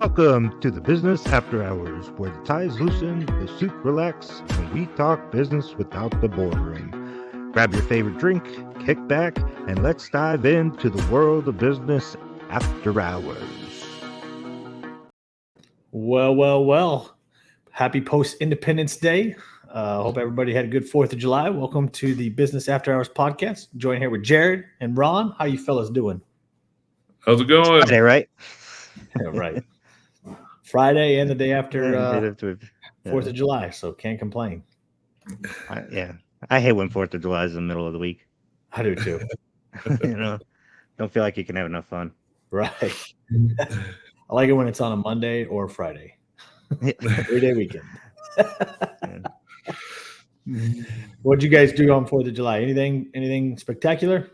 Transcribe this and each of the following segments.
Welcome to the Business After Hours, where the ties loosen, the suit relax, and we talk business without the boardroom. Grab your favorite drink, kick back, and let's dive into the world of business after hours. Well. Happy post-Independence Day. Hope everybody had a good 4th of July. Welcome to the Business After Hours podcast. Join here with Jared and Ron. How you fellas doing? How's it going? Friday, right? Yeah, right. Friday and the day after 4th of July, so can't complain. I hate when 4th of July is in the middle of the week. I do too. Don't feel like you can have enough fun. Right. I like it when it's on a Monday or Friday. 3-day weekend. What'd you guys do on 4th of July? Anything spectacular?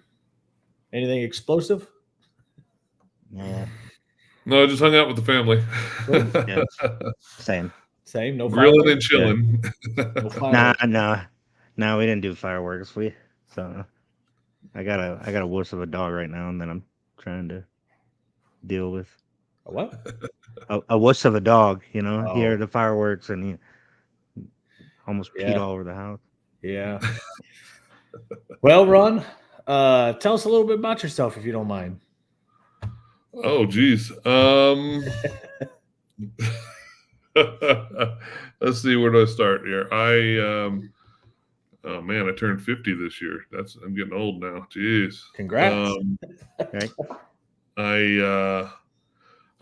Anything explosive? Yeah. No, I just hung out with the family. Yeah. Same. No grilling and chilling. No, we didn't do fireworks. I got a wuss of a dog right now, and then I'm trying to deal with a what? A wuss of a dog. He Oh. heard the fireworks and he almost peed all over the house. Yeah. Well, Ron, tell us a little bit about yourself, if you don't mind. Oh, geez. Let's see, where do I start here? I turned 50 this year. I'm getting old now. Jeez. Congrats. Right. I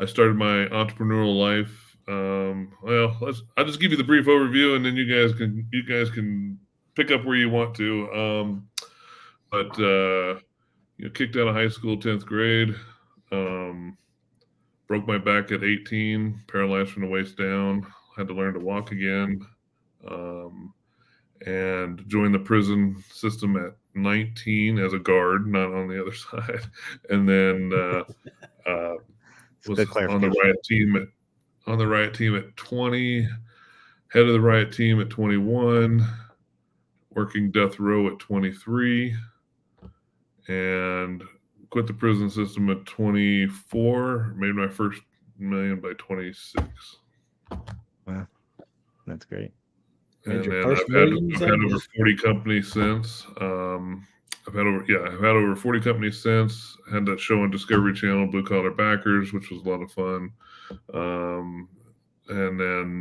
started my entrepreneurial life. I'll just give you the brief overview, and then you guys can pick up where you want to. Kicked out of high school, 10th grade. Broke my back at 18, paralyzed from the waist down. Had to learn to walk again, and joined the prison system at 19 as a guard, not on the other side, and then was on the riot team at 20, head of the riot team at 21, working death row at 23, and quit the prison system at 24, made my first million by 26. Wow, that's great. And then I've had over 40 companies since. I've had over 40 companies since. Had that show on Discovery Channel, Blue Collar Backers, which was a lot of fun. And then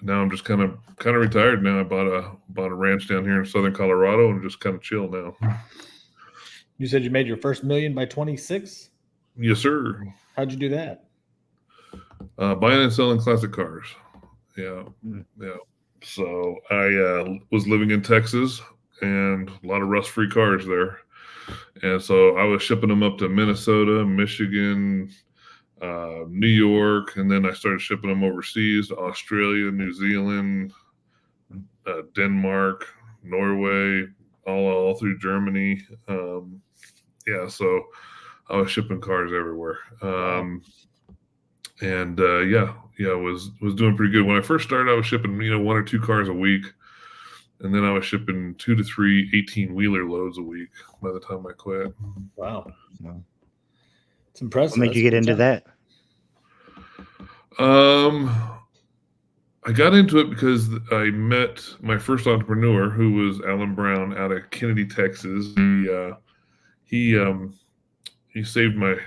now I'm just kind of retired now. I bought a ranch down here in southern Colorado and just kind of chill now. You said you made your first million by 26? Yes, sir. How'd you do that? Buying and selling classic cars. Yeah. So I was living in Texas, and a lot of rust-free cars there. And so I was shipping them up to Minnesota, Michigan, New York, and then I started shipping them overseas to Australia, New Zealand, Denmark, Norway, all through Germany. So I was shipping cars everywhere. Was doing pretty good. When I first started, I was shipping, 1 or 2 cars a week. And then I was shipping 2 to 3 18-wheeler loads a week by the time I quit. Wow. It's impressive. What made you get into that? I got into it because I met my first entrepreneur, who was Alan Brown out of Kennedy, Texas. He saved my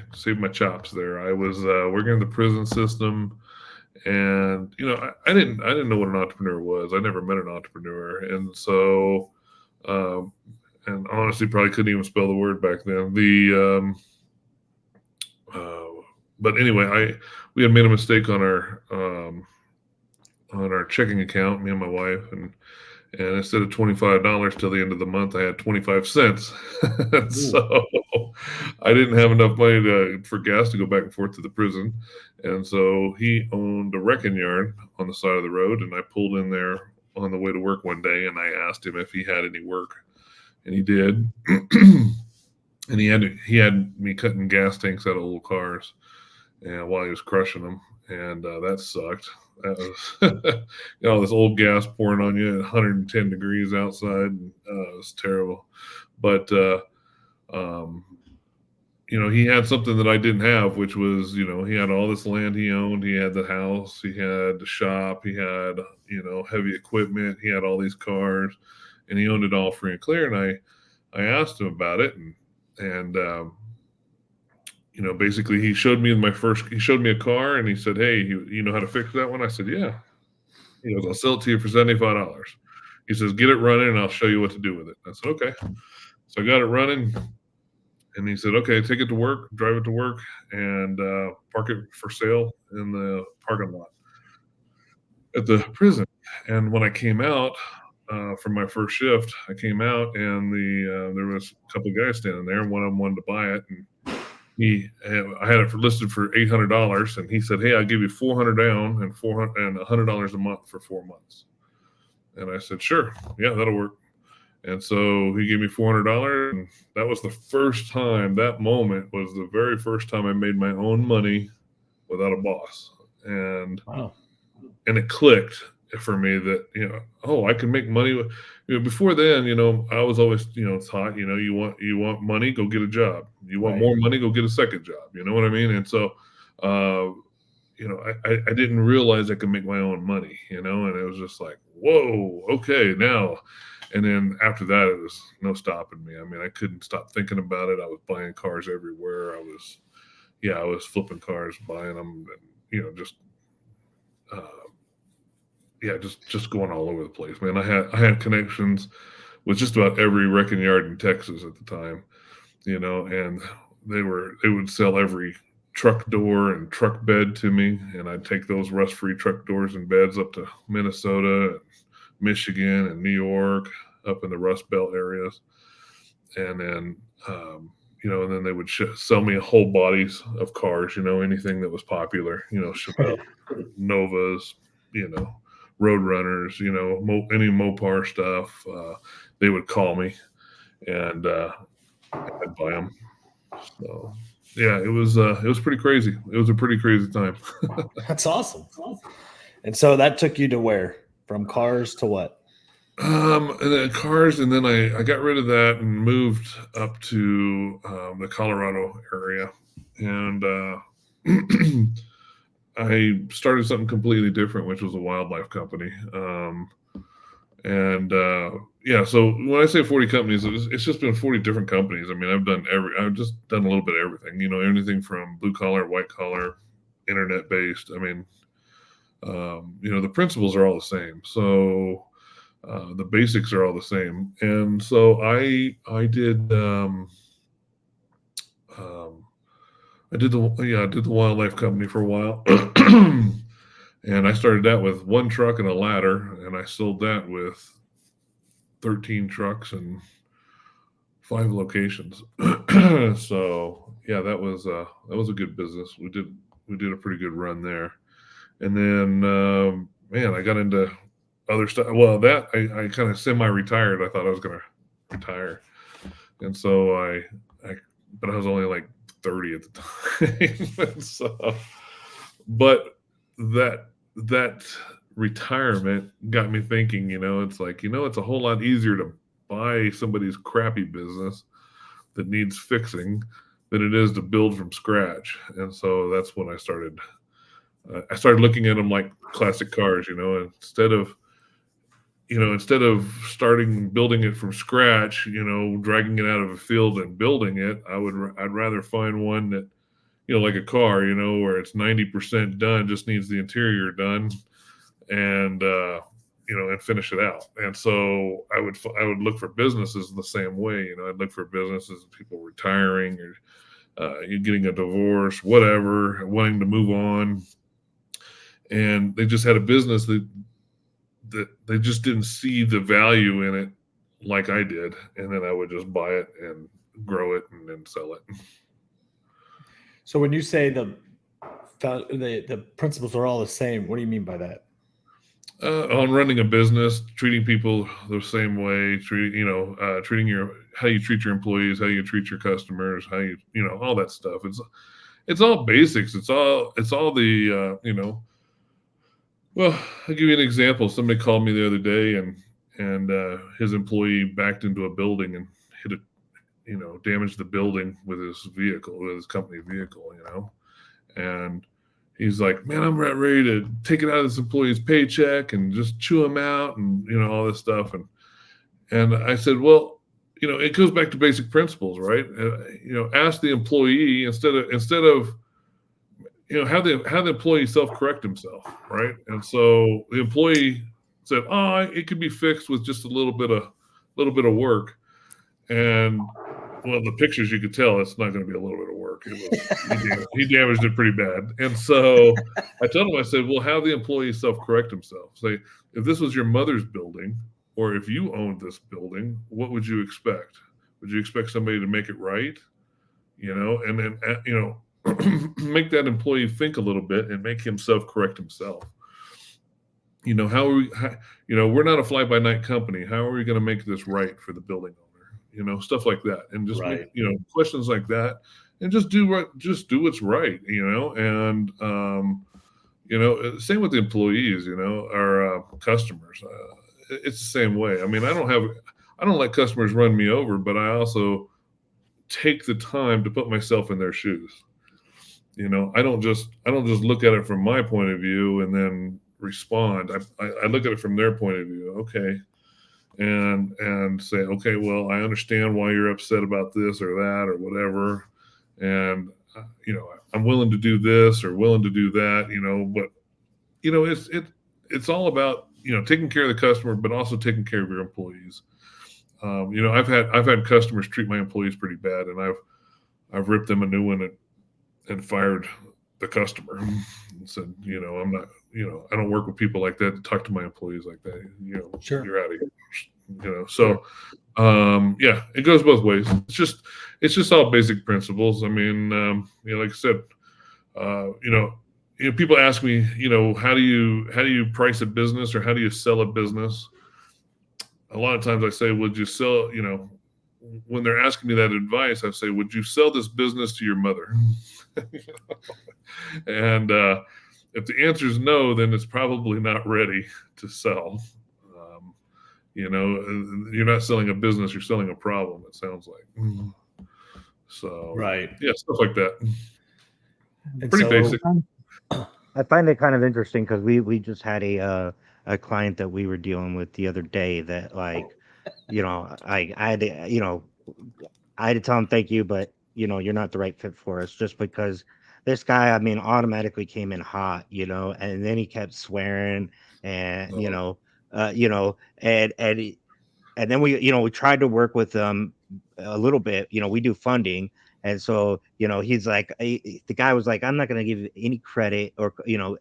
chops there. I was working in the prison system, and I didn't know what an entrepreneur was. I never met an entrepreneur, and so and honestly probably couldn't even spell the word back then. But anyway, we had made a mistake on our checking account, me and my wife, and instead of $25 till the end of the month, I had 25 cents. So I didn't have enough money for gas to go back and forth to the prison. And so he owned a wrecking yard on the side of the road, and I pulled in there on the way to work one day, and I asked him if he had any work, and he did. And he had me cutting gas tanks out of old cars, and while he was crushing them, and that sucked. That was, this old gas pouring on you at 110 degrees outside. And, it was terrible. But, he had something that I didn't have, which was, he had all this land he owned. He had the house, he had the shop, he had, heavy equipment. He had all these cars, and he owned it all free and clear. And I asked him about it, and basically he showed me a car, and he said, "Hey, you know how to fix that one?" I said, "Yeah." He goes, "I'll sell it to you for $75." He says, "Get it running, and I'll show you what to do with it." I said, "Okay." So I got it running, and he said, "Okay, take it to work, drive it to work, and park it for sale in the parking lot at the prison." And when I came out from my first shift, I came out, and there was a couple of guys standing there, and one of them wanted to buy it, and I had it listed for $800, and he said, "Hey, I'll give you 400 down and $100 a month for 4 months." And I said, "Sure, yeah, that'll work." And so he gave me $400, and that was the first time. That moment was the very first time I made my own money without a boss, and Wow. it clicked for me that oh, I can make money. Before then, I was always taught, you want money, go get a job. You want Right. more money, go get a second job. You know what I mean? And so, I didn't realize I could make my own money. And it was just like, whoa, okay, now. And then after that, it was no stopping me. I mean, I couldn't stop thinking about it. I was buying cars everywhere. I was flipping cars, buying them, and just. Just going all over the place, man. I had connections with just about every wrecking yard in Texas at the time, and they would sell every truck door and truck bed to me, and I'd take those rust-free truck doors and beds up to Minnesota, and Michigan, and New York, up in the Rust Belt areas, and then and then they would sell me whole bodies of cars, anything that was popular, Chevelle, Novas, Road Runners, any Mopar stuff. They would call me, and I'd buy them. So yeah, it was pretty crazy. It was a pretty crazy time. That's awesome. And so that took you to where? From cars to what? And then cars, and then I got rid of that and moved up to the Colorado area, and I started something completely different, which was a wildlife company. So when I say 40 companies, it's just been 40 different companies. I mean, I've just done a little bit of everything, anything from blue collar, white collar, internet based. I mean, the principles are all the same. So the basics are all the same. And so I did the wildlife company for a while. And I started that with one truck and a ladder, and I sold that with 13 trucks and 5 locations. So yeah, that was a good business. We did a pretty good run there. And then I got into other stuff. Well, that I kind of semi-retired. I thought I was going to retire, and so but I was only like 30 at the time. So, but that retirement got me thinking, it's like, it's a whole lot easier to buy somebody's crappy business that needs fixing than it is to build from scratch. And so that's when I started looking at them like classic cars, instead of building it from scratch, dragging it out of a field and building it, I'd rather find one that, like a car, where it's 90% done, just needs the interior done, and and finish it out. And so I would look for businesses the same way. I'd look for businesses, people retiring or you're getting a divorce, whatever, wanting to move on, and they just had a business that they just didn't see the value in it like I did, and then I would just buy it and grow it and then sell it. So when you say the principles are all the same, what do you mean by that? On running a business, treating people the same way, treating how you treat your employees, how you treat your customers, how you all that stuff. It's all basics. It's all the Well, I'll give you an example. Somebody called me the other day, and his employee backed into a building and damaged the building with his vehicle, with his company vehicle, and he's like, man, I'm ready to take it out of this employee's paycheck and just chew him out and, all this stuff. And I said, well, it goes back to basic principles, right? Ask the employee instead of, have the employee self-correct himself, right? And so the employee said, oh, it could be fixed with just a little bit of work. And well, the pictures, you could tell it's not going to be a little bit of work. He damaged it pretty bad. And so I told him, I said, well, have the employee self-correct himself. Say, if this was your mother's building, or if you owned this building, what would you expect? Would you expect somebody to make it right? And then, make that employee think a little bit and make him self-correct himself. How are we, we're not a fly-by-night company. How are we going to make this right for the building owner? Stuff like that. And just Right. make, questions like that, and just do what's right, and, same with the employees, our customers. It's the same way. I mean, I don't let customers run me over, but I also take the time to put myself in their shoes. I don't just look at it from my point of view and then respond. I look at it from their point of view. Okay. And say, okay, well, I understand why you're upset about this or that or whatever. And, I'm willing to do this or willing to do that, but, it's all about, taking care of the customer, but also taking care of your employees. I've had customers treat my employees pretty bad, and I've ripped them a new one and fired the customer and said, I'm not, I don't work with people like that to talk to my employees like that. Sure. You're out of here. So, it goes both ways. It's just all basic principles. I mean, like I said, people ask me, how do you price a business or how do you sell a business? A lot of times I say, would you sell, when they're asking me that advice, I say, would you sell this business to your mother? And if the answer is no, then it's probably not ready to sell. You're not selling a business, you're selling a problem, it sounds like. So, right. Yeah, stuff like that. And Pretty basic. I find it kind of interesting because we just had a client that we were dealing with the other day that, like, I had to, I had to tell him thank you, but you're not the right fit for us, just because this guy, I mean, automatically came in hot, and then he kept swearing and and then we tried to work with them a little bit. We do funding, and so he's like, the guy was like, I'm not going to give you any credit or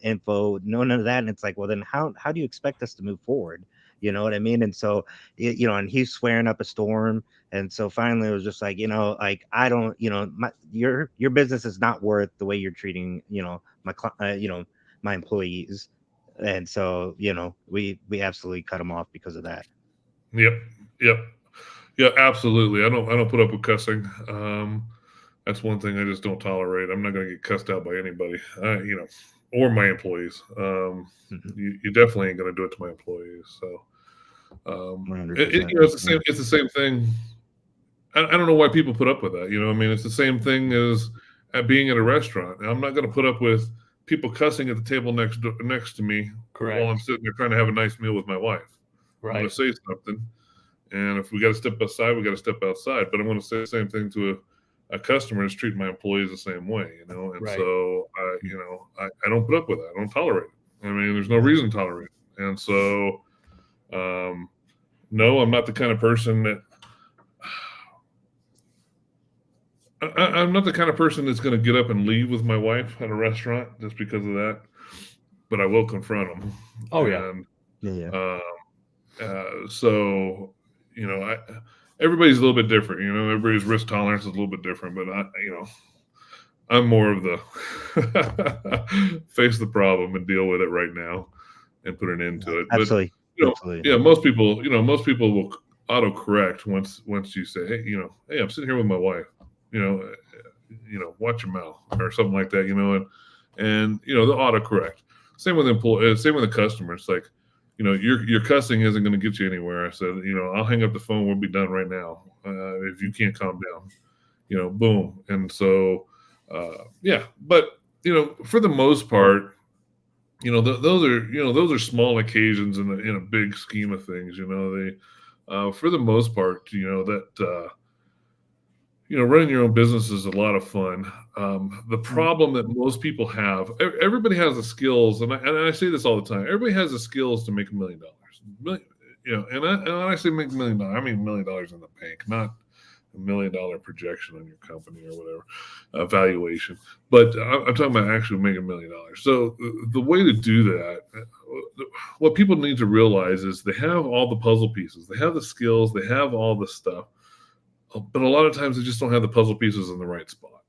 info, none of that. And it's like, well, then how do you expect us to move forward? You know what I mean? And so and he's swearing up a storm. And so finally it was just like, like, I don't, your business is not worth the way you're treating my employees. And so we absolutely cut him off because of that. Yep. Yeah, absolutely. I don't put up with cussing. That's one thing I just don't tolerate. I'm not going to get cussed out by anybody, or my employees. You definitely ain't going to do it to my employees. So, it's the same thing. I don't know why people put up with that. I mean, it's the same thing as at being at a restaurant. I'm not going to put up with people cussing at the table next to me. Correct. While I'm sitting there trying to have a nice meal with my wife. Right. I'm going to say something. And if we got to step outside, we got to step outside. But I'm going to say the same thing to a customer is treating my employees the same way, And Right. so, I don't put up with that. I don't tolerate it. I mean, there's no reason to tolerate it. And so, no, I'm not the kind of person that I'm not the kind of person that's going to get up and leave with my wife at a restaurant just because of that. But I will confront them. Oh, yeah. Yeah. So, everybody's a little bit different. Everybody's risk tolerance is a little bit different. But I'm more of the face the problem and deal with it right now and put an end to it. Absolutely. But Absolutely. yeah, most people will autocorrect once you say, hey, I'm sitting here with my wife. Watch your mouth or something like that. And they'll autocorrect. Same with employees. Same with the customer. It's like, your cussing isn't going to get you anywhere. I said, I'll hang up the phone. We'll be done right now. If you can't calm down, boom. And so, yeah, but, for the most part, those are small occasions in a big scheme of things, for the most part, running your own business is a lot of fun. The problem that most people have, everybody has the skills, and I say this all the time. Everybody has the skills to make $1 million. And when I say make $1 million, I mean $1 million in the bank, not $1 million projection on your company or whatever valuation. But I'm talking about actually making $1 million. So the way to do that, what people need to realize is they have all the puzzle pieces, they have the skills, they have all the stuff. But a lot of times they just don't have the puzzle pieces in the right spot.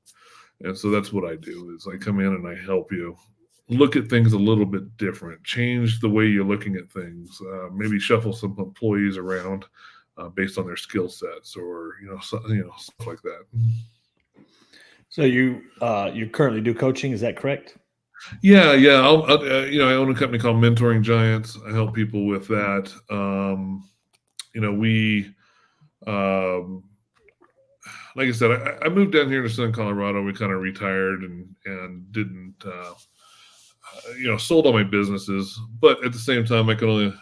And so that's what I do is I come in and I help you look at things a little bit different, change the way you're looking at things, maybe shuffle some employees around based on their skill sets or, stuff like that. So you currently do coaching, is that correct? Yeah. I own a company called Mentoring Giants. I help people with that. Like I said, I moved down here to Southern Colorado. We kind of retired and didn't, sold all my businesses. But at the same time, I can only,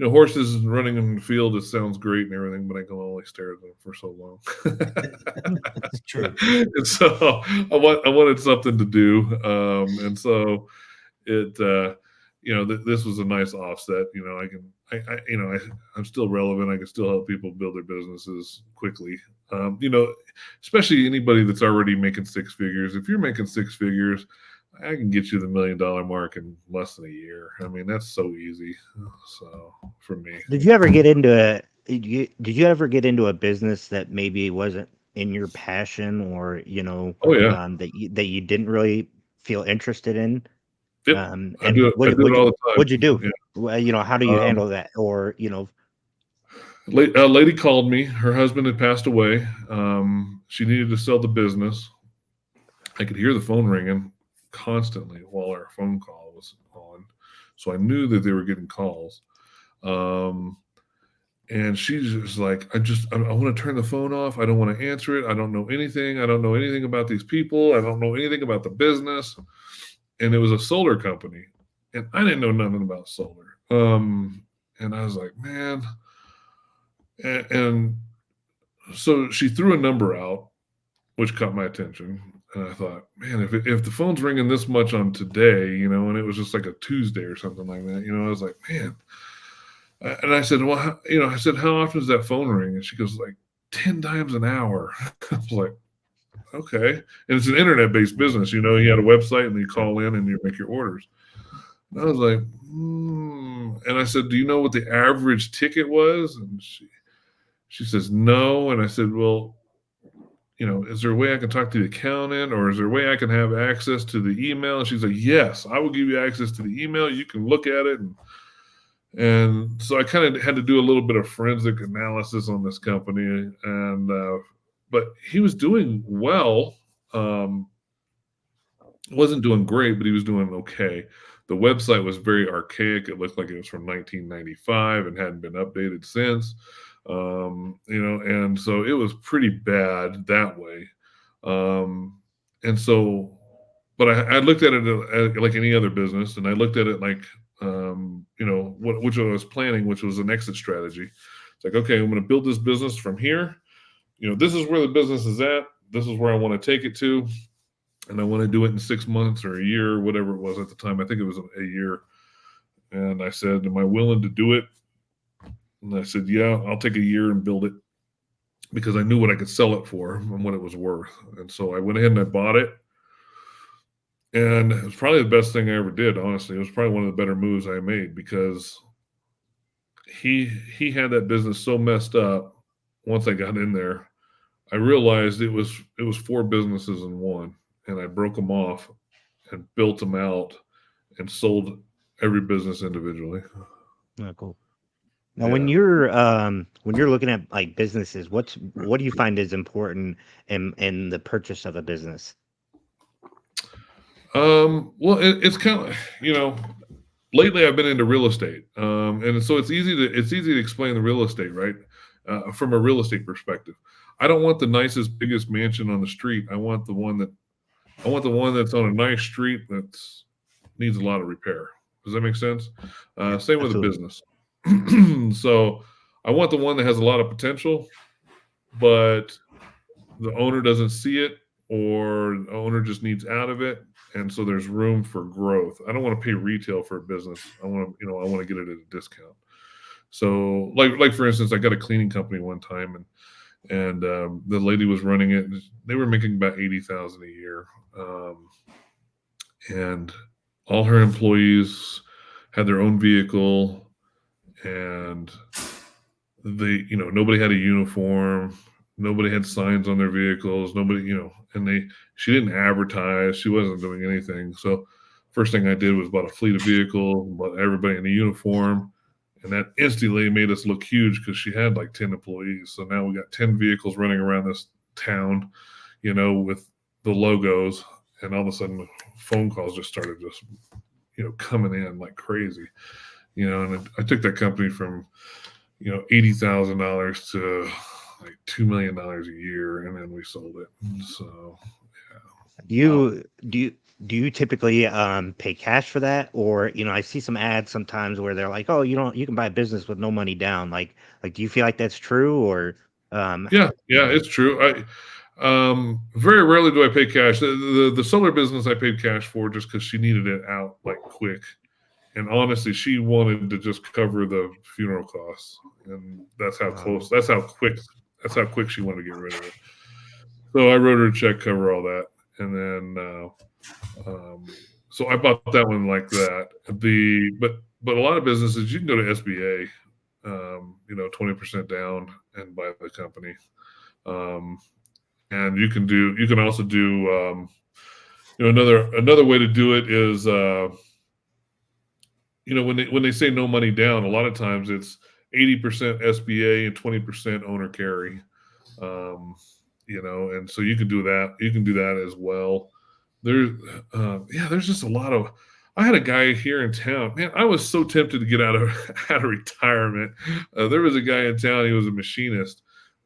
horses running in the field, it sounds great and everything, but I can only stare at them for so long. That's true. And so I wanted something to do. And so it, this was a nice offset. I'm still relevant. I can still help people build their businesses quickly. Especially anybody that's already making six figures. If you're making six figures, I can get you the $1 million mark in less than a year. I mean, that's so easy. So for me, Did you ever get into a business that maybe wasn't in your passion, or oh yeah, that you didn't really feel interested in? yep. And I do it all the time. What'd you do? Yeah. Well, how do you handle that? Or A lady called me. Her husband had passed away. She needed to sell the business. I could hear the phone ringing constantly while our phone call was on. So I knew that they were getting calls. And she's just like, I want to turn the phone off. I don't want to answer it. I don't know anything. I don't know anything about these people. I don't know anything about the business. And it was a solar company. And I didn't know nothing about solar. And I was like, man. And so she threw a number out, which caught my attention. And I thought, man, if the phone's ringing this much on today, and it was just like a Tuesday or something like that, I was like, man. And I said, well, how often does that phone ring? And she goes, like 10 times an hour. I was like, okay. And it's an internet-based business. You had a website and you call in and you make your orders. And I was like, And I said, do you know what the average ticket was? And she says, no. And I said, well, is there a way I can talk to the accountant, or is there a way I can have access to the email? And she's like, yes, I will give you access to the email. You can look at it. And so I kind of had to do a little bit of forensic analysis on this company. And, but he was doing well. Wasn't doing great, but he was doing okay. The website was very archaic. It looked like it was from 1995 and hadn't been updated since. And so it was pretty bad that way. And so, but I looked at it like any other business, and I looked at it like, which I was planning, which was an exit strategy. It's like, okay, I'm going to build this business from here. This is where the business is at. This is where I want to take it to. And I want to do it in 6 months or a year, whatever it was at the time. I think it was a year. And I said, am I willing to do it? And I said, yeah, I'll take a year and build it, because I knew what I could sell it for and what it was worth. And so I went ahead and I bought it. And it was probably the best thing I ever did, honestly. It was probably one of the better moves I made, because he had that business so messed up. Once I got in there, I realized it was 4 businesses in one, and I broke them off and built them out and sold every business individually. Oh, cool. Now, when you're looking at like businesses, what do you find is important in the purchase of a business? Well, it's kind of, lately I've been into real estate, and so it's easy to explain the real estate, right? From a real estate perspective, I don't want the nicest, biggest mansion on the street. I want the one that's on a nice street that needs a lot of repair. Does that make sense? Yeah, Same with a absolutely. business. So I want the one that has a lot of potential, but the owner doesn't see it, or the owner just needs out of it, and so there's room for growth. I don't want to pay retail for a business. I want to, I want to get it at a discount. So, like for instance, I got a cleaning company one time, and the lady was running it. And they were making about 80,000 a year, and all her employees had their own vehicle, and nobody had a uniform, nobody had signs on their vehicles, nobody, and she didn't advertise, she wasn't doing anything. So first thing I did was bought a fleet of vehicles, bought everybody in a uniform, and that instantly made us look huge because she had like 10 employees. So now we got 10 vehicles running around this town, with the logos, and all of a sudden phone calls just started coming in like crazy. And I took that company from $80,000 to like $2 million a year, and then we sold it. So Do you typically pay cash for that, or I see some ads sometimes where they're like, oh, you can buy a business with no money down. Like do you feel like that's true, or yeah, it's true. I very rarely do I pay cash. The solar business I paid cash for just because she needed it out like quick. And honestly, she wanted to just cover the funeral costs, and that's how um, close, that's how quick she wanted to get rid of it. So I wrote her a check, cover all that, and then so I bought that one like that. But a lot of businesses, you can go to SBA, 20% down and buy the company, and you can also do, another way to do it is. When they say no money down, a lot of times it's 80% SBA and 20% owner carry. And so you can do that. You can do that as well. There's just a lot of. I had a guy here in town. Man, I was so tempted to get out of out of retirement. There was a guy in town. He was a machinist,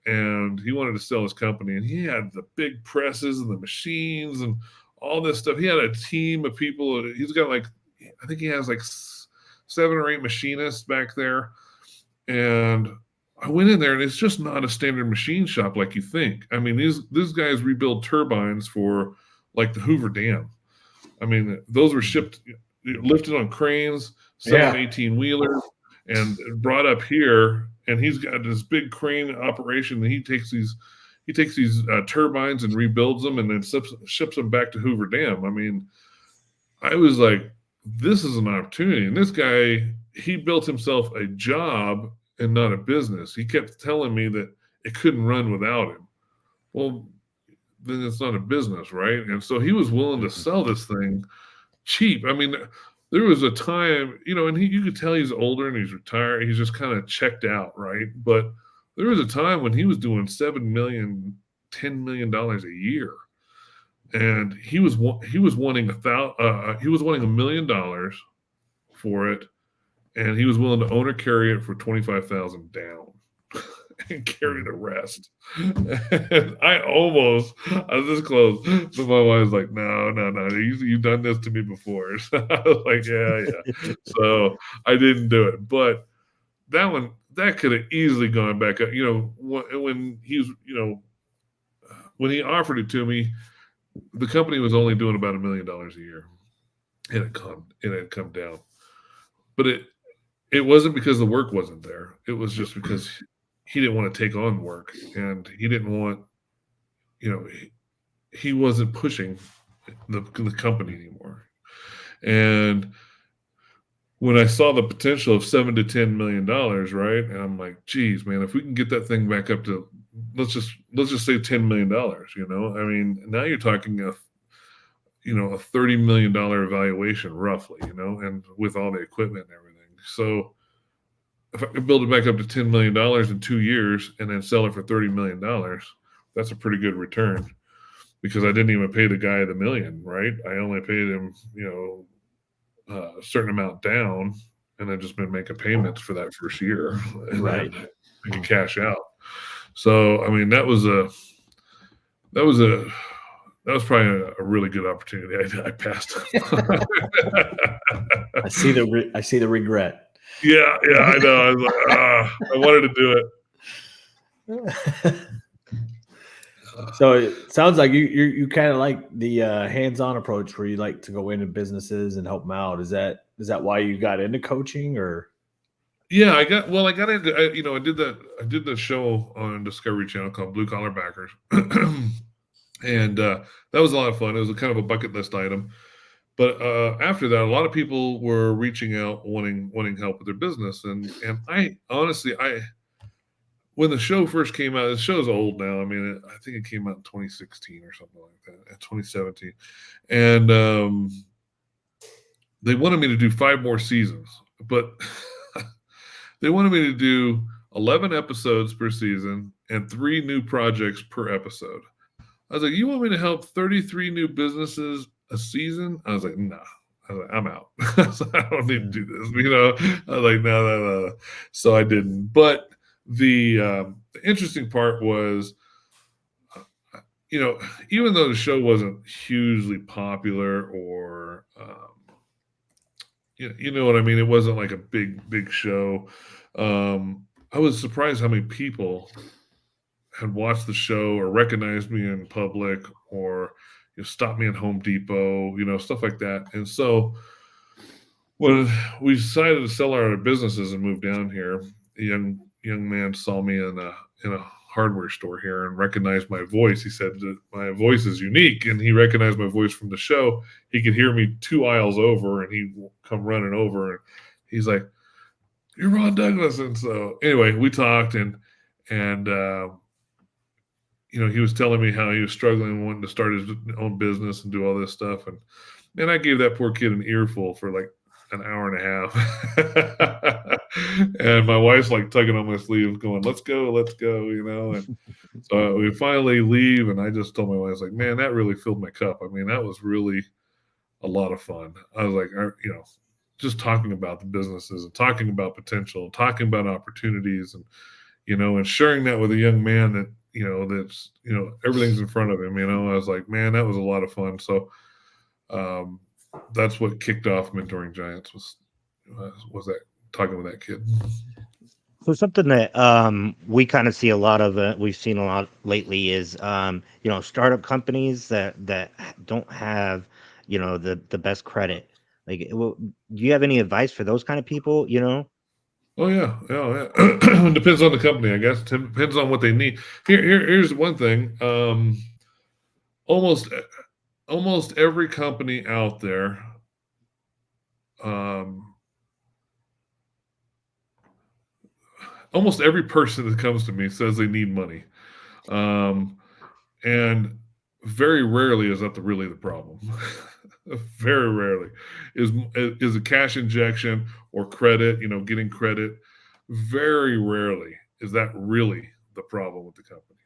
and he wanted to sell his company. And he had the big presses and the machines and all this stuff. He had a team of people. He's got like, I think he has like 7 or 8 machinists back there. And I went in there, and it's just not a standard machine shop like you think. I mean, these guys rebuild turbines for like the Hoover Dam. I mean, those were shipped, lifted on cranes, 18 wheelers, and brought up here. And he's got this big crane operation, and he takes these turbines and rebuilds them, and then ships them back to Hoover Dam. I mean, I was like, this is an opportunity. And this guy, he built himself a job and not a business. He kept telling me that it couldn't run without him. Well, then it's not a business, right? And so he was willing to sell this thing cheap. I mean, there was a time, and you could tell he's older and he's retired. He's just kind of checked out, right? But there was a time when he was doing $7 million, $10 million a year. And he was wanting $1 million for it, and he was willing to own or carry it for 25,000 down and carry the rest. And I was this close, but my wife's like, no, you've done this to me before. So I was like, yeah. So I didn't do it, but that could have easily gone back up. When when he offered it to me, the company was only doing about $1 million a year, and it had come down. But it wasn't because the work wasn't there. It was just because he didn't want to take on work, and he didn't want, he wasn't pushing the company anymore. And when I saw the potential of $7 to $10 million, right, and I'm like, geez, man, if we can get that thing back up to, let's just say $10 million, I mean, now you're talking a $30 million valuation roughly, and with all the equipment and everything. So if I could build it back up to $10 million in 2 years and then sell it for $30 million, that's a pretty good return, because I didn't even pay the guy the million, right? I only paid him, a certain amount down, and I've just been making payments for that first year, and Right. then I can cash out. So, I mean, that was that was probably a really good opportunity. I passed. I see the regret. Yeah, I know. I was like, I wanted to do it. So it sounds like you kind of like the hands-on approach where you like to go into businesses and help them out. Is that why you got into coaching, or? Yeah, I got into I did the show on Discovery Channel called Blue Collar Backers, and that was a lot of fun. It was a kind of a bucket list item. But after that, a lot of people were reaching out, wanting help with their business, and I honestly, when the show first came out, the show's old now. I mean, I think it came out in 2016 or something like that, 2017, and they wanted me to do 5 more seasons, but they wanted me to do 11 episodes per season and 3 new projects per episode. I was like, you want me to help 33 new businesses a season? I was like, nah. I was like, I'm out. I don't need to do this. I was like, no. So I didn't. But the interesting part was, even though the show wasn't hugely popular or, you know what I mean? It wasn't like a big show. I was surprised how many people had watched the show or recognized me in public or stopped me at Home Depot, stuff like that. And so when we decided to sell our businesses and move down here, a young man saw me in a hardware store here and recognized my voice. He said that my voice is unique, and he recognized my voice from the show. He could hear me 2 aisles over, and he'd come running over, and he's like, "You're Ron Douglas." And so anyway, we talked, and he was telling me how he was struggling, wanting to start his own business and do all this stuff. And man, I gave that poor kid an earful for like an hour and a half. And my wife's like tugging on my sleeve going, let's go. And so we finally leave. And I just told my wife, I was like, man, that really filled my cup. I mean, that was really a lot of fun. I was like, just talking about the businesses and talking about potential and talking about opportunities and, and sharing that with a young man that, that's, everything's in front of him, I was like, man, that was a lot of fun. So, that's what kicked off Mentoring Giants was that talking with that kid. So something that we kind of see a lot of, we've seen a lot lately is, startup companies that don't have, the best credit. Like, do you have any advice for those kind of people? Oh yeah. It depends on the company, I guess. It depends on what they need. Here's one thing. Almost every company out there, almost every person that comes to me says they need money, and very rarely is that really the problem. Very rarely is a cash injection or credit, getting credit. Very rarely is that really the problem with the company.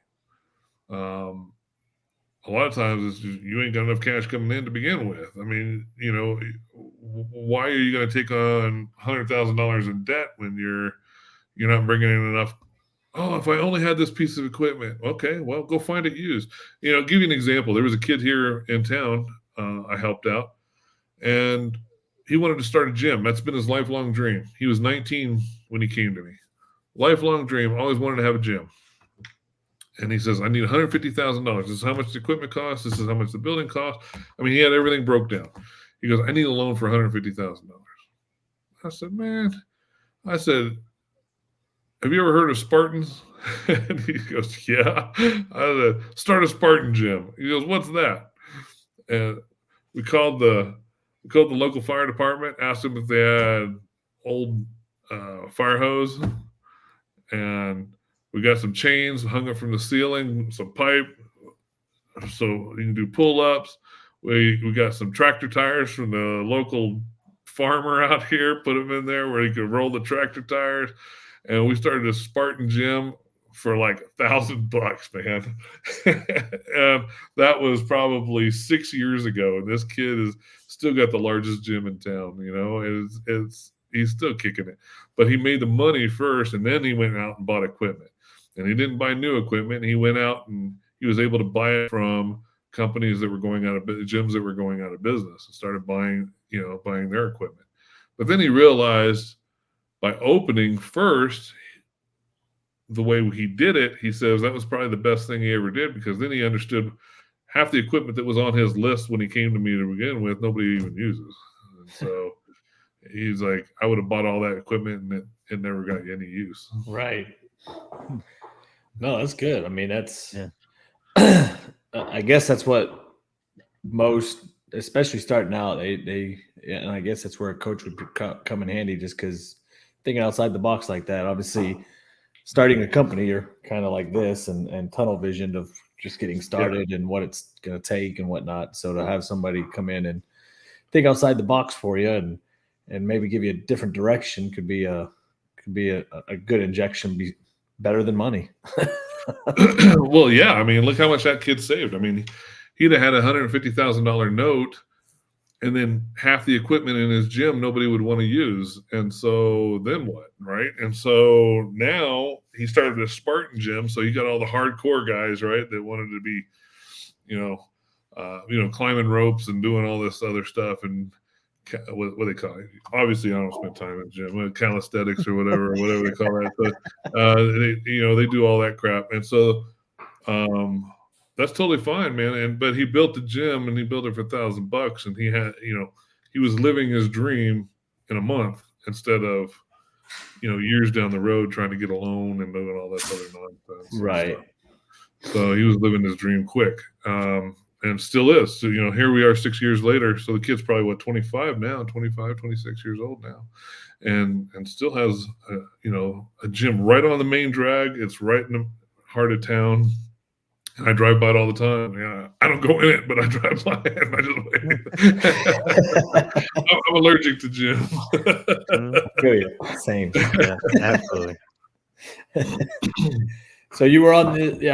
A lot of times it's just, you ain't got enough cash coming in to begin with. I mean, why are you going to take on $100,000 in debt when you're not bringing in enough? Oh, if I only had this piece of equipment. Okay, well, go find it used. Give you an example. There was a kid here in town I helped out, and he wanted to start a gym. That's been his lifelong dream. He was 19 when he came to me. Lifelong dream, always wanted to have a gym. And he says, I need $150,000. This is how much the equipment costs. This is how much the building costs. I mean, he had everything broke down. He goes, I need a loan for $150,000. I said, man, have you ever heard of Spartans? And he goes, yeah. I said, start a Spartan gym. He goes, what's that? And we called the local fire department, asked them if they had old fire hose, and we got some chains hung up from the ceiling, some pipe, so you can do pull-ups. We got some tractor tires from the local farmer out here, put them in there where he could roll the tractor tires. And we started a Spartan gym for like $1,000, man. And that was probably 6 years ago. And this kid is still got the largest gym in town. He's still kicking it. But he made the money first, and then he went out and bought equipment. And he didn't buy new equipment. He went out and he was able to buy it from companies that were going out of gyms that were going out of business, and started buying their equipment. But then he realized by opening first, the way he did it, he says that was probably the best thing he ever did, because then he understood half the equipment that was on his list when he came to me to begin with, nobody even uses. And so he's like, I would have bought all that equipment and it never got any use. Right. No, that's good. I mean, that's, I guess that's what most, especially starting out, and I guess that's where a coach would come in handy, just because thinking outside the box like that. Obviously, starting a company, you're kind of like this and tunnel visioned of just getting started and what it's going to take and whatnot. So to have somebody come in and think outside the box for you and maybe give you a different direction could be a good injection, be better than money. Well, yeah. I mean, look how much that kid saved. I mean, he'd have had $150,000 note, and then half the equipment in his gym nobody would want to use. And so then what, right? And so now he started a Spartan gym. So he got all the hardcore guys, right, that wanted to be, climbing ropes and doing all this other stuff, and what they call it. Obviously, I don't spend time in the gym, calisthenics or whatever they call that. But they do all that crap, and so that's totally fine, man. But he built the gym, and he built it for $1,000, and he had, he was living his dream in a month instead of, years down the road trying to get a loan and doing all that other nonsense. Right. So he was living his dream quick. And still is. So, here we are 6 years later. So the kid's probably 25 now, 25, 26 years old now, and still has a gym right on the main drag. It's right in the heart of town. And I drive by it all the time. Yeah, I don't go in it, but I drive by it. And I just I'm allergic to gyms. I feel you. Same. Yeah, absolutely. So you were on the.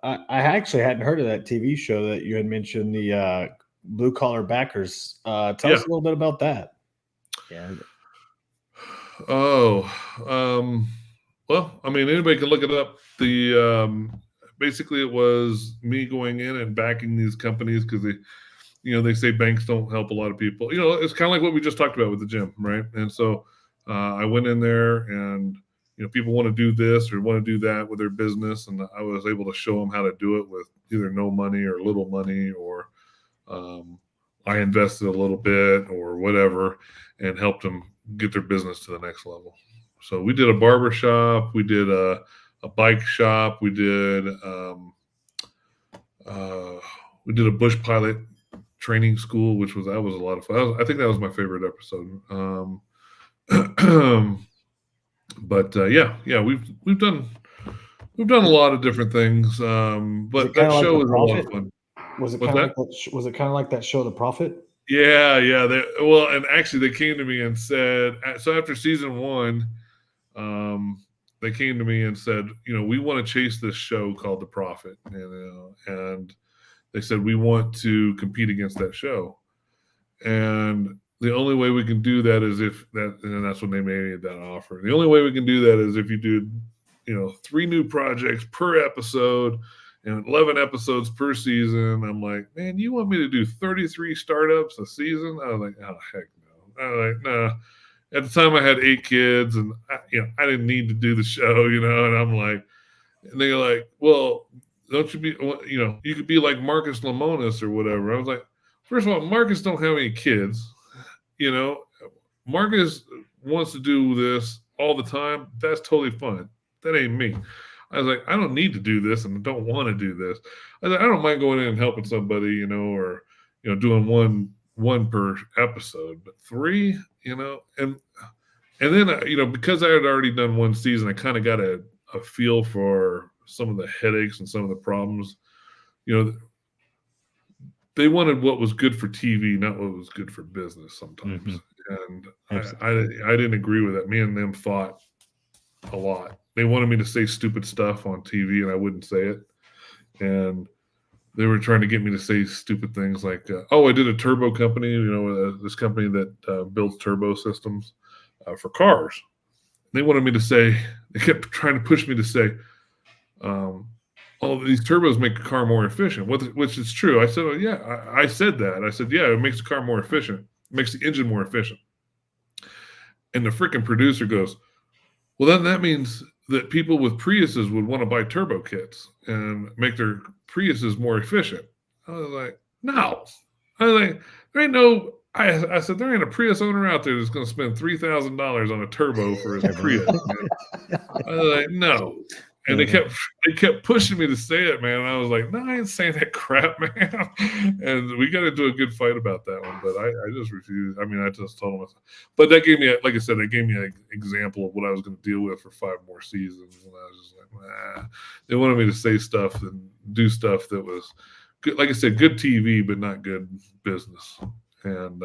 I actually hadn't heard of that TV show that you had mentioned, the Blue Collar Backers. Tell us a little bit about that. Yeah. Oh, well, I mean, anybody can look it up. Basically, it was me going in and backing these companies because they say banks don't help a lot of people. It's kind of like what we just talked about with the gym, right? And so I went in there, and people want to do this or want to do that with their business, and I was able to show them how to do it with either no money or little money, or I invested a little bit or whatever, and helped them get their business to the next level. So we did a barber shop, we did a bike shop, we did a bush pilot training school, which was a lot of fun. I think that was my favorite episode. But we've done a lot of different things. But that show was a lot of fun. Was it kind of like that show, The Prophet? Yeah. And actually, they came to me and said, so after season 1, they came to me and said, we want to chase this show called The Prophet, and they said we want to compete against that show, and the only way we can do that is and that's when they made that offer. The only way we can do that is if you do, 3 new projects per episode and 11 episodes per season. I'm like, man, you want me to do 33 startups a season? I was like, oh, heck no. I was like, no. At the time I had 8 kids, and I didn't need to do the show, and I'm like, and they're like, well, don't you be, you could be like Marcus Lemonis or whatever. I was like, first of all, Marcus don't have any kids. Marcus wants to do this all the time. That's totally fine. That ain't me. I was like, I don't need to do this, and I don't want to do this. I don't mind going in and helping somebody, or doing one per episode, but 3, and then because I had already done 1 season, I kind of got a feel for some of the headaches and some of the problems. They wanted what was good for TV, not what was good for business sometimes. Mm-hmm. And I didn't agree with that. Me and them fought a lot. They wanted me to say stupid stuff on TV, and I wouldn't say it. And they were trying to get me to say stupid things like, "Oh, I did a turbo company, this company that builds turbo systems for cars." They wanted me to say, they kept trying to push me to say, "Oh, these turbos make a car more efficient," which is true. I said, "Oh, yeah, I said that." I said, "Yeah, it makes the car more efficient. It makes the engine more efficient." And the freaking producer goes, "Well, then that means that people with Priuses would want to buy turbo kits and make their Priuses more efficient." I was like, "No." I was like, "There ain't no." I said, "There ain't a Prius owner out there that's going to spend $3,000 on a turbo for his Prius." Man. I was like, "No." And they kept pushing me to say it, man. And I was like, "No, I ain't saying that crap, man." And we got into a good fight about that one, but I just refused. I mean, I just told them. But that gave me, like I said, it gave me an example of what I was going to deal with for 5 more seasons. And I was just like, nah. They wanted me to say stuff and do stuff that was, good, like I said, good TV, but not good business. And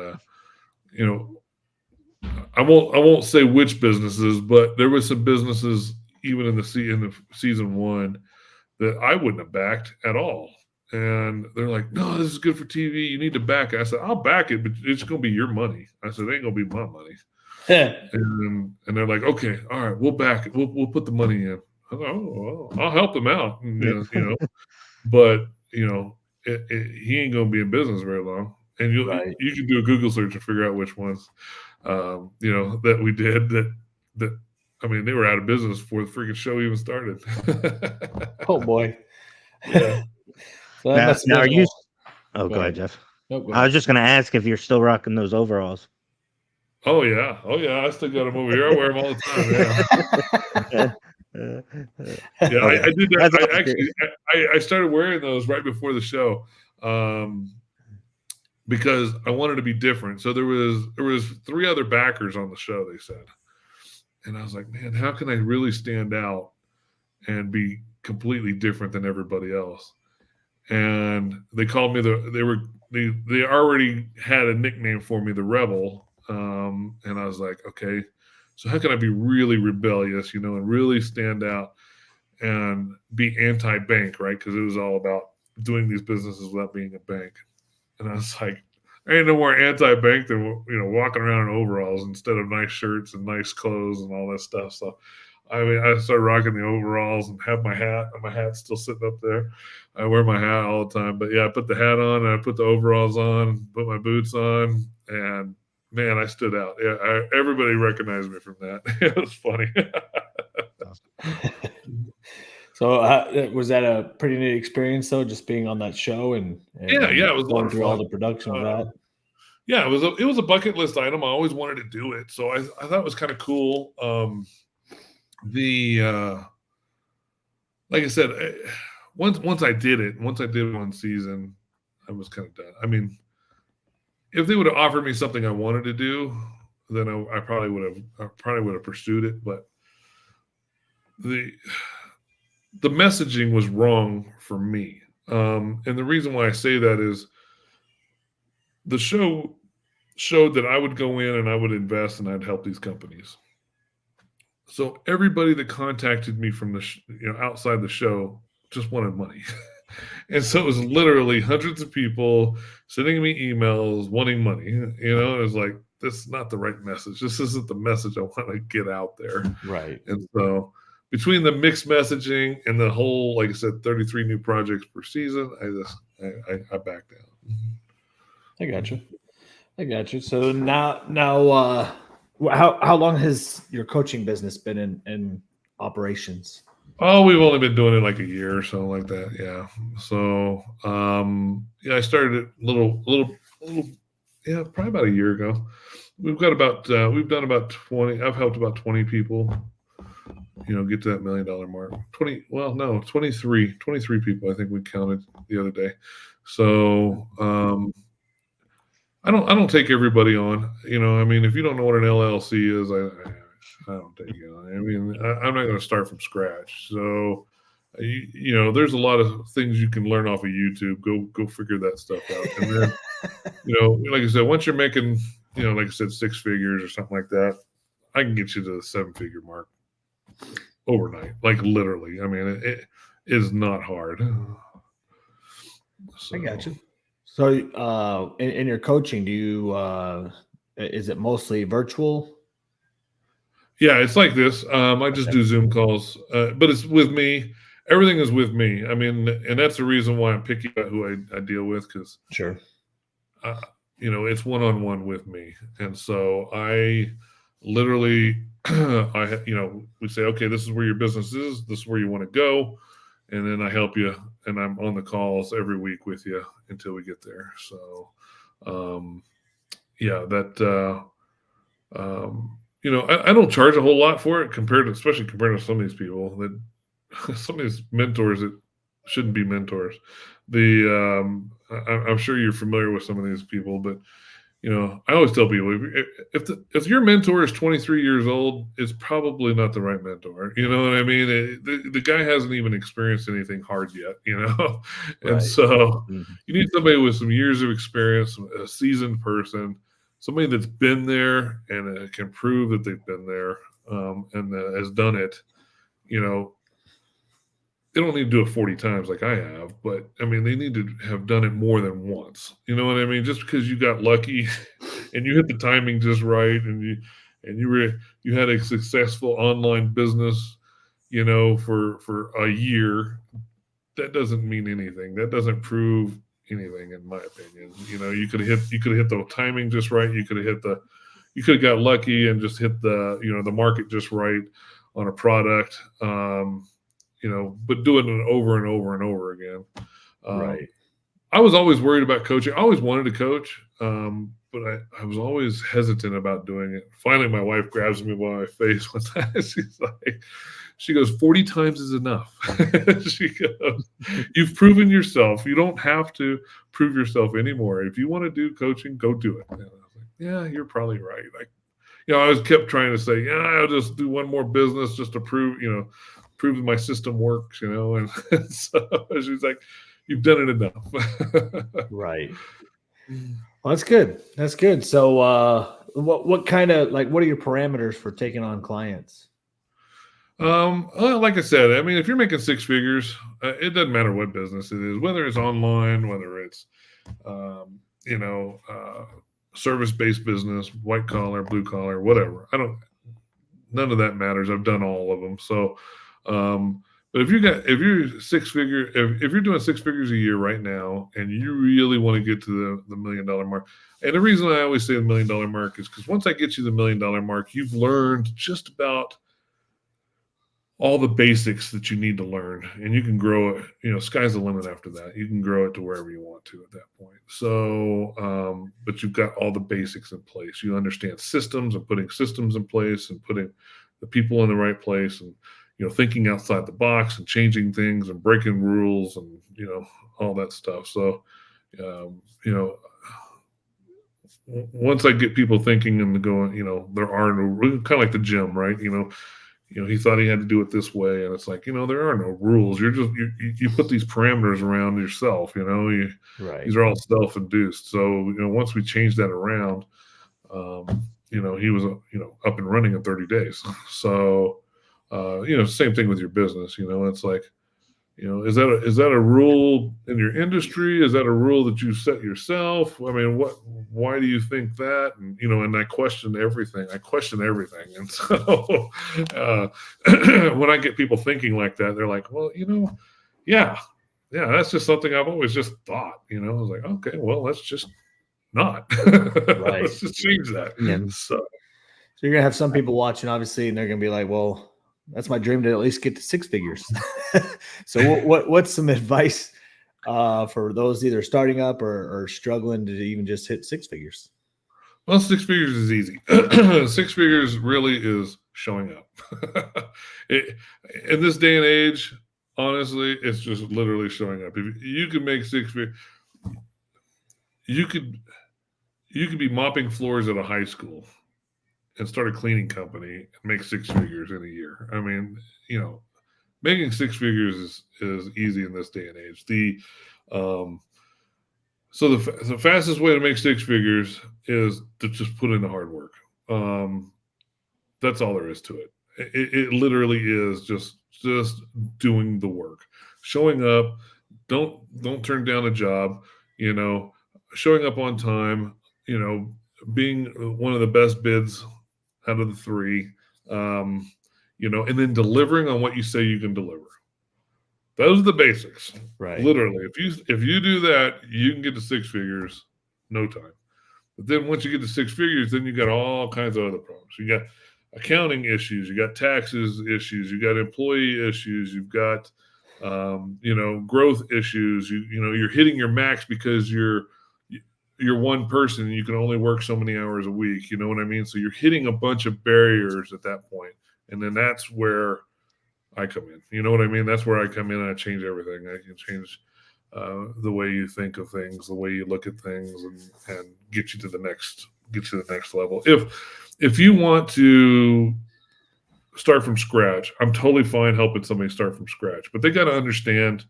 I won't say which businesses, but there was some businesses even in the season 1 that I wouldn't have backed at all. And they're like, "No, this is good for TV. You need to back it." I said, "I'll back it, but it's going to be your money." I said, "It ain't going to be my money." And they're like, "Okay, all right, we'll back it. We'll put the money in." I thought, "Oh, well, I'll help them out." And, but he ain't going to be in business very long. And you can do a Google search and figure out which ones, that we did that. I mean, they were out of business before the freaking show even started. Oh boy. Yeah. So that now are you? Go Go ahead, ahead. Jeff. No, go I ahead. was just going to ask if you're still rocking those overalls. Oh yeah. I still got them over here. I wear them all the time. Yeah. Yeah, Okay. I did that. That's I awesome. actually I started wearing those right before the show, because I wanted to be different. So there was 3 other backers on the show, they said, and I was like, man, how can I really stand out and be completely different than everybody else? And they called me they already had a nickname for me, the Rebel, and I was like, okay, so how can I be really rebellious, and really stand out and be anti-bank, right? Because it was all about doing these businesses without being a bank. And I was like, there ain't no more anti-bank than walking around in overalls instead of nice shirts and nice clothes and all that stuff. So I mean, I started rocking the overalls and have my hat, and my hat's still sitting up there. I wear my hat all the time. But yeah, I put the hat on and I put the overalls on, put my boots on, and man, I stood out. Yeah, everybody recognized me from that. It was funny. So was that a pretty neat experience, though, just being on that show and Yeah, it was a lot going of through fun. all the production of that? Yeah, it was a bucket list item. I always wanted to do it, so I thought it was kind of cool. Like I said, once I did one season, I was kind of done. I mean, if they would have offered me something I wanted to do, then I probably would have pursued it. But the messaging was wrong for me, and the reason why I say that is the show showed that I would go in and I would invest and I'd help these companies. So everybody that contacted me from the outside the show just wanted money. And so it was literally hundreds of people sending me emails wanting money. It was like, this is not the right message. This isn't the message I want to get out there. Right. And so between the mixed messaging and the whole, like I said, 33 new projects per season, I backed down. I got you. So now, how long has your coaching business been in operations? Oh, we've only been doing it like a year or so, like that. Yeah. So, I started it little, yeah, probably about a year ago. We've done about 20. I've helped about 20 people, get to that $1 million mark. 23 people. I think we counted the other day. So, I don't take everybody on. I mean, if you don't know what an LLC is, I don't take it on. I mean, I'm not going to start from scratch. So, there's a lot of things you can learn off of YouTube. Go figure that stuff out. And then, like I said, once you're making, like I said, 6 figures or something like that, I can get you to the 7-figure mark. overnight, like literally. I mean, it is not hard. I got you. So, in your coaching, do you is it mostly virtual? Yeah, it's like this. I just do Zoom calls, but it's with me. Everything is with me. I mean, and that's the reason why I'm picky about who I deal with, because Sure. it's one-on-one with me. And so I literally, we say, okay, this is where your business is. This is where you want to go. And then I help you, and I'm on the calls every week with you until we get there. So, I don't charge a whole lot for it especially compared to some of these people some of these mentors that shouldn't be mentors. I'm sure you're familiar with some of these people, but I always tell people, if your mentor is 23 years old, it's probably not the right mentor. You know what I mean? The guy hasn't even experienced anything hard yet, and Right. so you need somebody with some years of experience, a seasoned person, somebody that's been there and can prove that they've been there, and has done it. They don't need to do it 40 times like I have, but I mean, they need to have done it more than once. You know what I mean? Just because you got lucky and you hit the timing just right, and you had a successful online business, for a year, that doesn't mean anything. That doesn't prove anything, in my opinion. You could have hit the timing just right. You could have got lucky and just hit the market just right on a product. But doing it over and over and over again. Right. I was always worried about coaching. I always wanted to coach, but I was always hesitant about doing it. Finally, my wife grabs me by my face one time. She goes, 40 times is enough. She goes, you've proven yourself. You don't have to prove yourself anymore. If you want to do coaching, go do it. And I was like, yeah, you're probably right. I always kept trying to say, I'll just do one more business just to prove that my system works, and so she's like, you've done it enough. Right. Well, that's good. That's good. So, what kind of what are your parameters for taking on clients? Like I said, I mean, if you're making six figures, it doesn't matter what business it is, whether it's online, whether it's, service-based business, white collar, blue collar, whatever. None of that matters. I've done all of them. So, but if you're six figure, if you're doing six figures a year right now, and you really want to get to the $1 million mark, and the reason I always say the $1 million mark is because once I get you the $1 million mark, you've learned just about all the basics that you need to learn, and you can grow it. Sky's the limit after that. You can grow it to wherever you want to at that point. So, but you've got all the basics in place. You understand systems and putting systems in place and putting the people in the right place, and thinking outside the box and changing things and breaking rules and all that stuff. So, once I get people thinking and going, there are no, kind of like the gym, right? He thought he had to do it this way, and it's like, there are no rules. You're just you put these parameters around yourself. Right. These are all self-induced. So once we change that around, he was up and running in 30 days. So same thing with your business. It's like, is that a rule in your industry? Is that a rule that you set yourself? I mean, why do you think that? And and I question everything. And so when I get people thinking like that, they're like, well, yeah, that's just something I've always just thought. I was like, okay, well, let's just not. Right. Let's just change that. Yeah. So you're gonna have some people watching, obviously, and they're gonna be like, well, that's my dream to at least get to six figures. So what's some advice for those either starting up or struggling to even just hit six figures? Well, six figures is easy. Six figures really is showing up. In this day and age, honestly, it's just literally showing up. If you can make six figures, you could be mopping floors at a high school and start a cleaning company and make six figures in a year. I mean, making six figures is easy in this day and age. So the fastest way to make six figures is to just put in the hard work. That's all there is to it. It literally is just doing the work, showing up. Don't turn down a job. Showing up on time. Being one of the best bids out of the three. Um, and then delivering on what you say you can deliver. Those are the basics. Right. Literally, if you do that, you can get to six figures, no time. But then once you get to six figures, then you got all kinds of other problems. You got accounting issues, you got taxes issues, you got employee issues, you've got growth issues. You're hitting your max because you're one person and you can only work so many hours a week. You know what I mean? So you're hitting a bunch of barriers at that point, and then that's where I come in. You know what I mean? That's where I come in and I change everything. I can change the way you think of things, the way you look at things, and get you to the next level. If you want to start from scratch, I'm totally fine helping somebody start from scratch, but they got to understand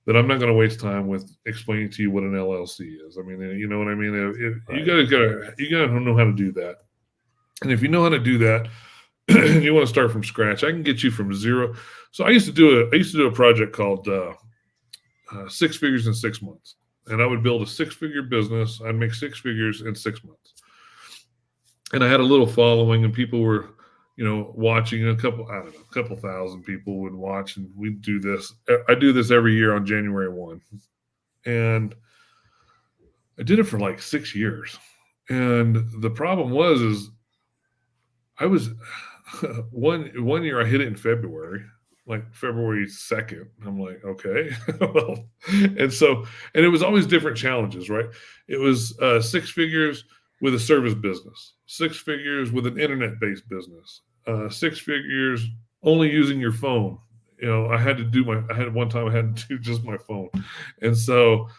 that I'm not going to waste time with explaining to you what an LLC is. I mean, you know what I mean? Right. You gotta know how to do that. And if you know how to do that, and you want to start from scratch, I can get you from zero. So I used to do a project called 6 figures in 6 months, and I would build a 6-figure business. I'd make 6 figures in 6 months, and I had a little following, and people were, watching. A couple thousand people would watch, and we'd do this. I do this every year on January 1, and I did it for like 6 years. And the problem is I was one year I hit it in February, like February 2nd. I'm like, okay, well, and it was always different challenges, right? It was 6 figures with a service business, 6 figures with an internet-based business, 6 figures only using your phone. I had one time I had to do just my phone, and so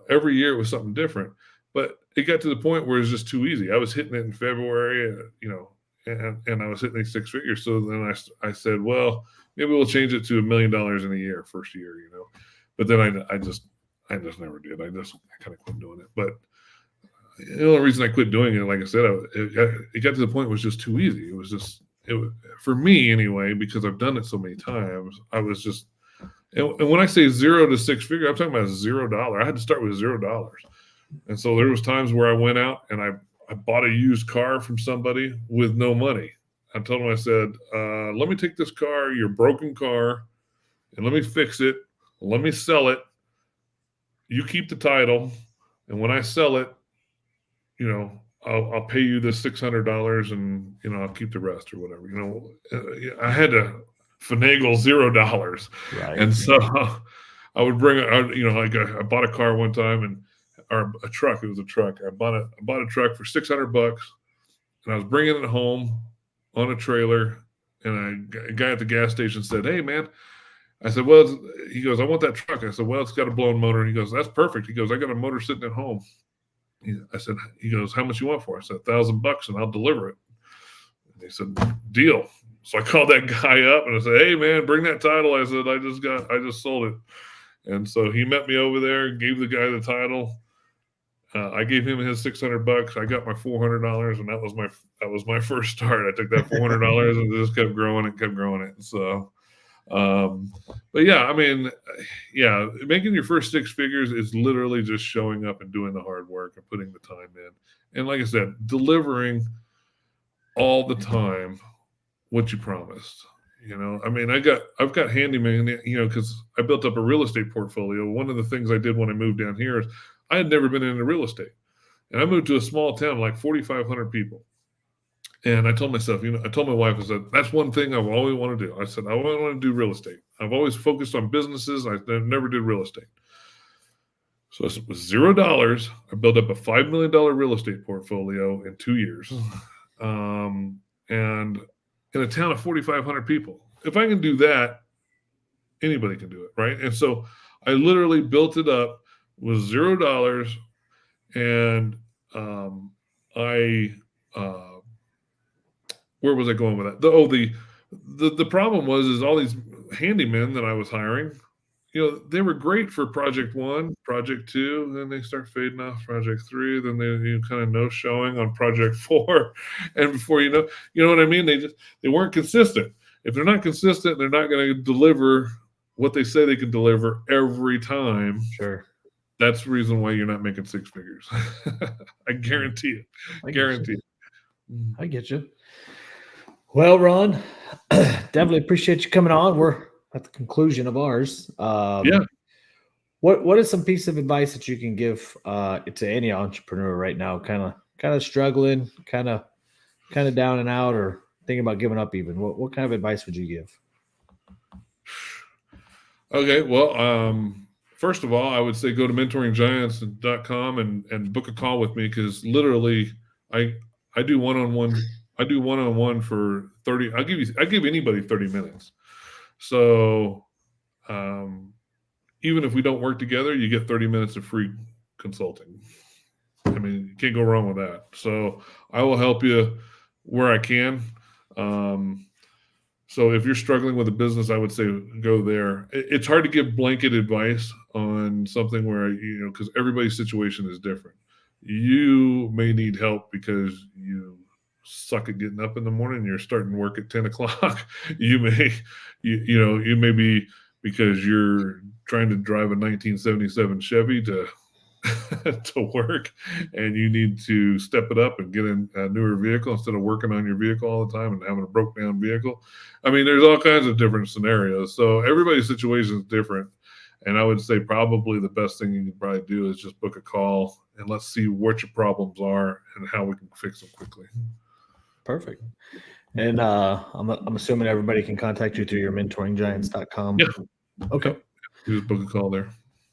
every year it was something different. But it got to the point where it was just too easy. I was hitting it in February, and I was hitting these 6 figures. So then I said, well, maybe we'll change it to $1 million in a year, first year, But then I just never did. I kind of quit doing it. But the only reason I quit doing it, like I said, it got to the point it was just too easy. It was for me anyway, because I've done it so many times. I was just, and when I say 0 to 6 figure, I'm talking about $0. I had to start with $0. And so there was times where I went out and I bought a used car from somebody with no money. I told him, I said, let me take this car, your broken car, and let me fix it. Let me sell it. You keep the title. And when I sell it, I'll pay you this $600 and, I'll keep the rest or whatever. I had to finagle $0. Right. And so I would bring, like I bought a car one time or a truck. It was a truck. I bought a truck for $600, and I was bringing it home on a trailer. And a guy at the gas station said, "Hey, man," I said, "Well," he goes, "I want that truck." I said, "Well, it's got a blown motor." And he goes, "That's perfect." He goes, "I got a motor sitting at home." I said, he goes, "How much you want for it?" I said, $1,000, and I'll deliver it. And he said, "Deal." So I called that guy up and I said, "Hey, man, bring that title." I said, I just sold it. And so he met me over there, gave the guy the title. I gave him his $600. I got my $400, and that was my first start. I took that $400 and just kept growing it. So, but yeah, I mean, yeah, making your first 6 figures is literally just showing up and doing the hard work and putting the time in. And like I said, delivering all the time what you promised. I mean, I've got handyman, because I built up a real estate portfolio. One of the things I did when I moved down here is I had never been into real estate, and I moved to a small town, like 4,500 people. And I told myself, I told my wife, I said, that's one thing I've always wanted to do. I said, I want to do real estate. I've always focused on businesses. I never did real estate. So it was $0. I built up a $5 million real estate portfolio in 2 years. And in a town of 4,500 people. If I can do that, anybody can do it, right? And so I literally built it up with $0, and where was I going with that? The problem was all these handymen that I was hiring, they were great for project 1, project 2, then they start fading off project 3, then they kind of no showing on project 4, and before you know what I mean? They weren't consistent. If they're not consistent, they're not going to deliver what they say they can deliver every time. Sure. That's the reason why you're not making 6 figures. I guarantee it. I get you. Well, Ron, definitely appreciate you coming on. We're at the conclusion of ours. Yeah. What is some piece of advice that you can give to any entrepreneur right now, kind of struggling, kind of down and out, or thinking about giving up even? What kind of advice would you give? Okay, well, first of all, I would say go to mentoringgiants.com and book a call with me, because literally I do one-on-one for 30. I give anybody 30 minutes. So even if we don't work together, you get 30 minutes of free consulting. I mean, you can't go wrong with that. So I will help you where I can. So if you're struggling with a business, I would say go there. It's hard to give blanket advice on something where, because everybody's situation is different. You may need help because you suck at getting up in the morning and you're starting work at 10 o'clock. You may be because you're trying to drive a 1977 Chevy to work, and you need to step it up and get in a newer vehicle instead of working on your vehicle all the time and having a broke down vehicle. I mean, there's all kinds of different scenarios. So everybody's situation is different. And I would say probably the best thing you can probably do is just book a call and let's see what your problems are and how we can fix them quickly. Perfect. And I'm assuming everybody can contact you through your mentoringgiants.com. Yeah. Okay. You just book a call there.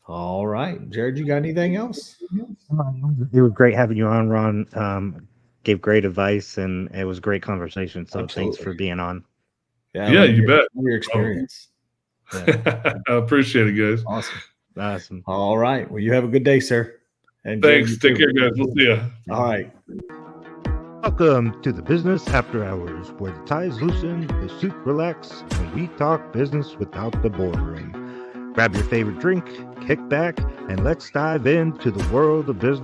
All right. Jared, you got anything else? It was great having you on, Ron. Gave great advice, and it was a great conversation. So Thanks for being on. Yeah, you bet. Your experience. Yeah. I appreciate it, guys. Awesome. All right. Well, you have a good day, sir. And thanks. Take care, guys. We'll see you. All right. Welcome to the Business After Hours, where the ties loosen, the suit relax, and we talk business without the boardroom. Grab your favorite drink, kick back, and let's dive into the world of business.